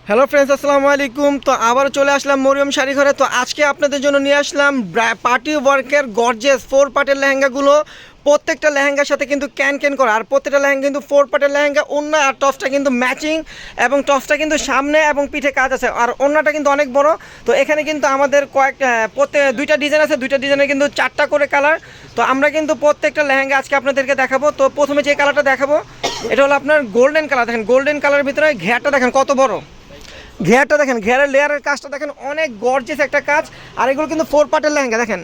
Hello friends, আসসালামু আলাইকুম। তো আবার চলে আসলাম মরিয়ম শাড়ি ঘরে। তো আজকে আপনাদের জন্য নিয়ে আসলাম পার্টি ওয়ার্কের গর্জিয়াস 4 পার্টের লেহেঙ্গাগুলো। প্রত্যেকটা লেহেঙ্গার সাথে কিন্তু ক্যান করা, আর প্রত্যেকটা লেহেঙ্গা কিন্তু 4 পার্টের লেহেঙ্গা। ওড়না আর টপসটা কিন্তু ম্যাচিং, এবং টপসটা কিন্তু সামনে এবং পিঠে কাজ আছে, আর ওড়নাটা কিন্তু অনেক বড়। তো এখানে কিন্তু আমাদের দুইটা ডিজাইন আছে, দুইটা ডিজাইনের কিন্তু 4টা করে কালার। তো আমরা কিন্তু প্রত্যেকটা লেহেঙ্গা আজকে আপনাদেরকে দেখাবো। তো প্রথমে যে কালারটা দেখাবো, এটা হলো আপনার গোল্ডেন কালার। দেখেন গোল্ডেন কালারের ভিতরে ঘেরটা দেখেন কত বড়। ঘেরটা দেখেন, ঘেরের লেয়ারের কাজটা দেখেন, অনেক গর্জিয়াস একটা কাজ। আর এগুলো কিন্তু 4 পার্টের লেহেঙ্গা। দেখেন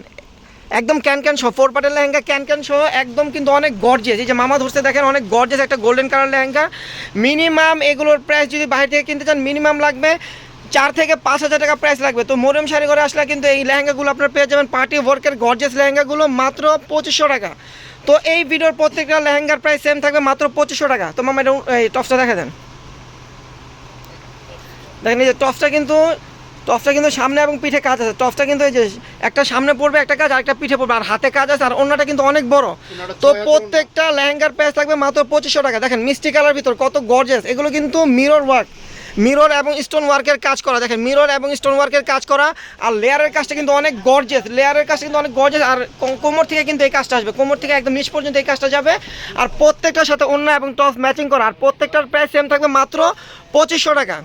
একদম ক্যান সহ 4 পার্টের লেহেঙ্গা, ক্যান সহ একদম কিন্তু অনেক গর্জিয়াস। এই যে মামা ধরতে দেখেন, অনেক গর্জিয়াস একটা গোল্ডেন কালার লেহেঙ্গা। মিনিমাম এগুলোর প্রাইস যদি বাইরে থেকে কিনতে চান, মিনিমাম লাগবে 4 থেকে 5,000 টাকা প্রাইস লাগবে। তো মরিয়ম শাড়ি ঘরে আসলে কিন্তু এই লেহেঙ্গাগুলো আপনার পেয়ে যাবেন, পার্টি ওয়ার্কের গর্জিয়াস লেহেঙ্গাগুলো মাত্র 2500 টাকা। তো এই ভিডিওর প্রত্যেকটা লেহেঙ্গার প্রাইস সেম থাকবে, মাত্র 2500 টাকা। তো মামা এটা এই টপসটা দেখা দেন। দেখেন এই যে টপসটা কিন্তু সামনে এবং পিঠে কাজ আছে। টপসটা কিন্তু এই যে একটা সামনে পড়বে একটা কাজ, আর একটা পিঠে পড়বে, আর হাতে কাজ আছে, আর ওড়নাটা কিন্তু অনেক বড়। তো প্রত্যেকটা লেহেঙ্গার প্রাইস থাকবে মাত্র 2500 টাকা। দেখেন মিষ্টি কালার ভিতর কত গর্জিয়াস। এগুলো কিন্তু মিরর ওয়ার্ক, মিরর এবং স্টোন ওয়ার্কের কাজ করা। দেখেন মিরর এবং স্টোন ওয়ার্কের কাজ করা, আর লেয়ারের কাজটা কিন্তু অনেক গর্জিয়াস। লেয়ারের কাজটা কিন্তু অনেক গর্জিয়াস, আর কোমর থেকে কিন্তু এই কাজটা আসবে, কোমর থেকে একদম নিচ পর্যন্ত এই কাজটা যাবে। আর প্রত্যেকটার সাথে ওড়না এবং টপস ম্যাচিং করা, আর প্রত্যেকটার প্রাইস সেম থাকবে মাত্র 2500 টাকা।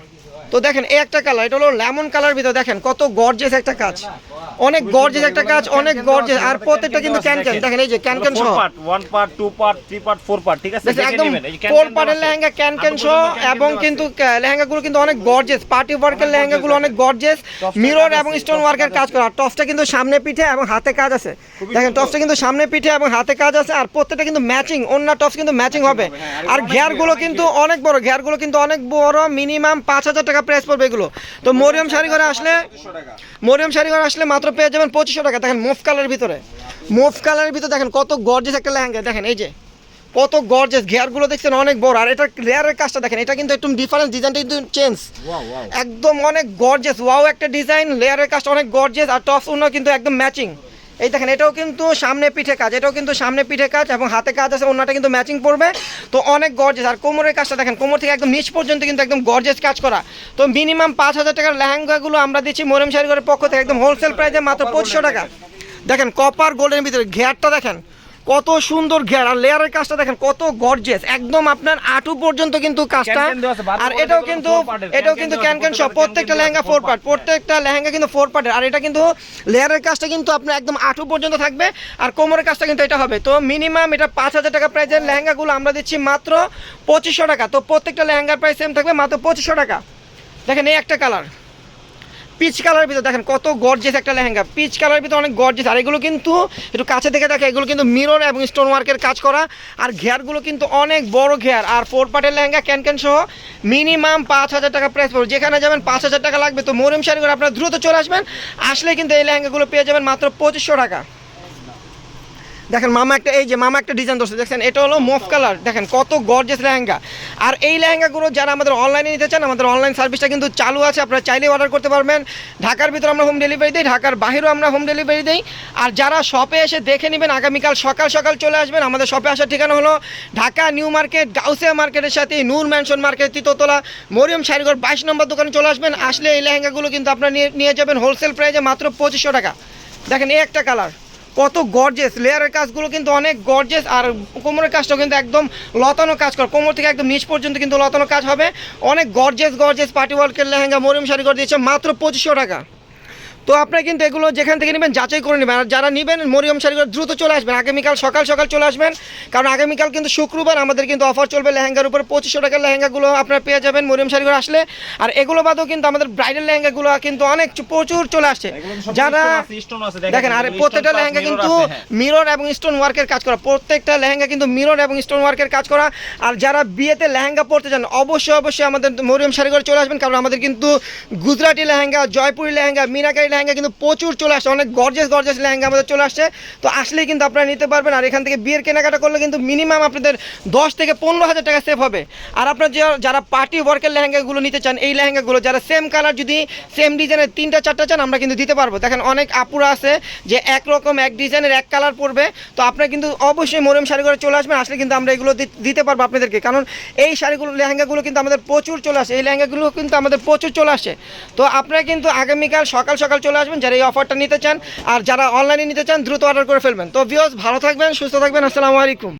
তো দেখেন এই একটা কালার, এটা হলো লেমন কালার ভিতরে, দেখেন কত গর্জিয়াস একটা কাজ, অনেক গর্জিয়াস একটা কাজ, অনেক গর্জিয়াস। আর প্রত্যেকটা কিন্তু ক্যান দেখেন, এই যে ক্যান সহ 1 পার্ট 2 পার্ট 3 পার্ট 4 পার্ট, ঠিক আছে? একদম 4 পার্টের লেহেঙ্গা, ক্যান সহ। এবং কিন্তু লেহেঙ্গাগুলো কিন্তু অনেক গর্জিয়াস, পার্টি ওয়ার্কের লেহেঙ্গাগুলো অনেক গর্জিয়াস, মিরর এবং স্টোন ওয়ার্কের কাজ করা। আর টপসটা কিন্তু সামনে পিঠে এবং হাতে কাজ আছে। দেখেন টপসটা কিন্তু সামনে পিঠে এবং হাতে কাজ আছে, আর প্রত্যেকটা কিন্তু ম্যাচিং, অন্য টপস কিন্তু ম্যাচিং হবে। আর ঘেরগুলো কিন্তু অনেক বড়, ঘেরগুলো কিন্তু অনেক বড়, মিনিমাম 5,000 টাকা প্রাইস পড়বে এগুলো। তো মরিয়ম শাড়ি ঘরে আসলে মাত্র পেয়ে যাবেন 2500 টাকা। দেখেন মুভ কালারের ভিতরে, দেখেন কত গর্জিয়াস একটা লেহেঙ্গা। দেখেন এই যে কত গর্জিয়াস, ঘেরগুলো দেখছেন অনেক বড়। আর এটা লেয়ারের কাজটা দেখেন, এটা কিন্তু একটু ডিফারেন্স, ডিজাইনটা কিন্তু চেঞ্জ, একদম অনেক গর্জিয়াস। ওয়াও একটা ডিজাইন, লেয়ারের কাজটা অনেক গর্জিয়াস, আর টপস উন্নও কিন্তু একদম ম্যাচিং। এই দেখেন এটাও কিন্তু সামনে পিঠে কাজ, এবং হাতে কাজ আছে, ওড়নাটা কিন্তু ম্যাচিং পড়বে। তো অনেক গর্জিয়াস। আর কোমরের কাজটা দেখেন, কোমর থেকে একদম নিচ পর্যন্ত কিন্তু একদম গর্জিয়াস কাজ করা। তো মিনিমাম 5,000 টাকার লেহেঙ্গাগুলো আমরা দিচ্ছি মরিয়ম শাড়ি ঘরের পক্ষ থেকে একদম হোলসেল প্রাইসে মাত্র 2500 টাকা। দেখেন কপার গোল্ডের ভিতরে ঘেরটা দেখেন কত সুন্দর ঘের, আর লেয়ারের কাজটা দেখেন কত গর্জিয়াস, একদম আপনার আঁটু পর্যন্ত কিন্তু কাজটা। আর এটাও কিন্তু ক্যান সব, প্রত্যেকটা লেহেঙ্গা 4 পার্ট, প্রত্যেকটা লেহেঙ্গা কিন্তু 4 পার্টের। আর এটা কিন্তু লেয়ারের কাজটা কিন্তু আপনার একদম আঁটু পর্যন্ত থাকবে, আর কোমরের কাজটা কিন্তু এটা হবে। তো মিনিমাম এটা 5,000 টাকা প্রাইসের লেহেঙ্গাগুলো আমরা দিচ্ছি মাত্র 2500 টাকা। তো প্রত্যেকটা লেহেঙ্গার প্রাইস সেম থাকবে, মাত্র 2500 টাকা। দেখেন এই একটা কালার পিচ কালারের ভিতরে, দেখেন কত গর্জিয়াস একটা লেহেঙ্গা, পিচ কালারের ভিতরে অনেক গর্জিয়াস। আর এগুলো কিন্তু একটু কাছে থেকে দেখে, এগুলো কিন্তু মিরর এবং স্টোন ওয়ার্কের কাজ করা, আর ঘেরগুলো কিন্তু অনেক বড় ঘের। আর 4 পার্টের লেহেঙ্গা ক্যান সহ মিনিমাম 5,000 টাকা প্রাইস পড়বে। যেখানে যাবেন 5,000 টাকা লাগবে। তো মরিয়ম শাড়ি ঘরে আপনারা দ্রুত চলে আসবেন, আসলে কিন্তু এই লেহেঙ্গাগুলো পেয়ে যাবেন মাত্র 2500 টাকা। দেখেন মামা একটা ডিজাইন ধরছে, দেখছেন এটা হলো মুভ কালার। দেখেন কত গর্জিয়াস লেহেঙ্গা। আর এই লেহেঙ্গাগুলো যারা আমাদের অনলাইনে নিতে চান, আমাদের অনলাইন সার্ভিসটা কিন্তু চালু আছে, আপনারা চাইলেই অর্ডার করতে পারবেন। ঢাকার ভিতরে আমরা হোম ডেলিভারি দিই, ঢাকার বাইরেও আমরা হোম ডেলিভারি দিই। আর যারা শপে এসে দেখে নেবেন, আগামীকাল সকাল চলে আসবেন। আমাদের শপে আসার ঠিকানা হলো ঢাকা নিউ মার্কেট, গাউসিয়া মার্কেটের সাথে নূর ম্যানশন মার্কেট, তৃতীয়তলা, মরিয়ম শাড়িঘর 22 নম্বর দোকানে চলে আসবেন। আসলে এই লেহেঙ্গাগুলো কিন্তু আপনারা নিয়ে যাবেন হোলসেল প্রাইসে মাত্র 2500 টাকা। দেখেন এই একটা কালার কত গর্জিয়াস, লেয়ারের কাজগুলো কিন্তু অনেক গর্জিয়াস। আর কোমরের কাজটাও কিন্তু একদম লতানো কাজ কর, কোমর থেকে একদম নিচ পর্যন্ত কিন্তু লতানো কাজ হবে। অনেক গর্জিয়াস পার্টি ওয়ার্কের লেহেঙ্গা মরিয়ম শাড়ি ঘর দিয়েছে মাত্র 2500 টাকা। তো আপনারা কিন্তু এগুলো যেখান থেকে নেবেন যাচাই করে নেবেন। আর যারা নেবেন মরিয়ম শাড়ি ঘর দ্রুত চলে আসবেন, আগামীকাল সকাল চলে আসবেন, কারণ আগামীকাল কিন্তু শুক্রবার, আমাদের কিন্তু অফার চলবে লেহেঙ্গার উপরে। 2500 টাকার লেহেঙ্গাগুলো আপনারা পেয়ে যাবেন মরিয়ম শাড়ি ঘর আসলে। আর এগুলো বাদেও কিন্তু আমাদের ব্রাইডাল লেহেঙ্গাগুলো কিন্তু অনেক প্রচুর চলে আসছে। যারা দেখেন, আর প্রত্যেকটা লেহেঙ্গা কিন্তু মিরর এবং স্টোন ওয়ার্কের কাজ করা, প্রত্যেকটা লেহেঙ্গা কিন্তু মিরর এবং স্টোন ওয়ার্কের কাজ করা। আর যারা বিয়েতে লেহেঙ্গা পরতে চান, অবশ্যই আমাদের মরিয়ম শাড়ি ঘরে চলে আসবেন, কারণ আমাদের কিন্তু গুজরাটি লেহেঙ্গা, জয়পুরি লেহেঙ্গা, মিনাকারি লেহেঙ্গা কিন্তু প্রচুর চলে আসছে, অনেক গর্জিয়াস লেহেঙ্গা আমাদের চলে আসছে। তো আসলেই কিন্তু আপনারা নিতে পারবেন। আর এখান থেকে বিয়ের কেনাকাটা করলে কিন্তু মিনিমাম আপনাদের 10 থেকে 15,000 টাকা সেভ হবে। আর আপনার যারা পার্টি ওয়ার্কের লেহেঙ্গাগুলো নিতে চান, এই লেহেঙ্গাগুলো যারা সেম কালার যদি সেম ডিজাইনের 3টা 4টা চান, আমরা কিন্তু দিতে পারবো। দেখেন অনেক আপুরা আছে যে একরকম এক ডিজাইনের এক কালার পরবে, তো আপনারা কিন্তু অবশ্যই মরিয়ম শাড়ি করে চলে আসবেন, আসলে কিন্তু আমরা এগুলো দিতে পারবো আপনাদেরকে। কারণ এই শাড়িগুলো লেহেঙ্গাগুলো কিন্তু আমাদের প্রচুর চলে আসে, এই লেহেঙ্গাগুলো কিন্তু আমাদের প্রচুর চলে আসে। তো আপনারা কিন্তু আগামীকাল সকাল চলে আসবেন যারা এই অফারটা নিতে চান। আর যারা অনলাইনে নিতে চান দ্রুত অর্ডার করে ফেলবেন। তো ভিউয়ার্স, ভালো থাকবেন, সুস্থ থাকবেন, আসসালামু আলাইকুম।